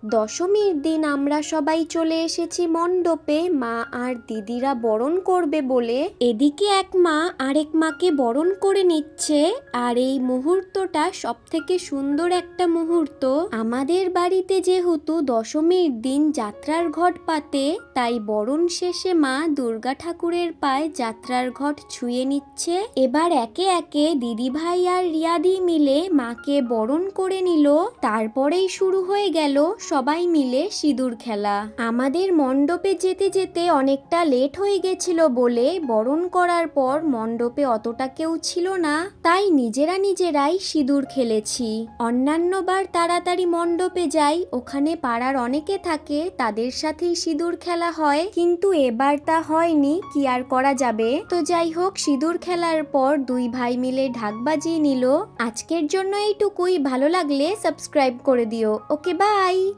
দশমীর দিন আমরা সবাই চলে এসেছি মণ্ডপে মা আর দিদিরা বরণ করবে বলে। এদিকে এক মা আরেক মাকে বরণ করে নিচ্ছে। আর এই মুহূর্তটা সব থেকে সুন্দর একটা মুহূর্ত। আমাদের বাড়িতে যেহেতু দশমীর দিন যাত্রার ঘট পাতে, তাই বরণ শেষে মা দুর্গা ঠাকুরের পায়ে যাত্রার ঘট ছুঁয়ে নিচ্ছে। এবার একে একে দিদিভাই আর রিয়াদি মিলে মাকে বরণ করে নিল। তারপরেই শুরু হয়ে গেল সবাই মিলে সিঁদুর খেলা। আমাদের মণ্ডপে যেতে যেতে অনেকটা লেট হয়ে গেছিল বলে বরণ করার পর মণ্ডপে অতটা কেউ ছিল না, তাই নিজেরাই সিঁদুর খেলেছি। অন্যান্যবার তাড়াতাড়ি মণ্ডপে যাই, ওখানে পাড়ার অনেকে থাকে, তাদের সাথেই সিঁদুর খেলা হয়, কিন্তু এবার তা হয়নি, কি আর করা যাবে। তো যাই হোক, সিঁদুর খেলার পর দুই ভাই মিলে ঢাক বাজিয়ে নিল। আজকের জন্য এইটুকুই। ভালো লাগলে সাবস্ক্রাইব করে দিও। ওকে, বাই।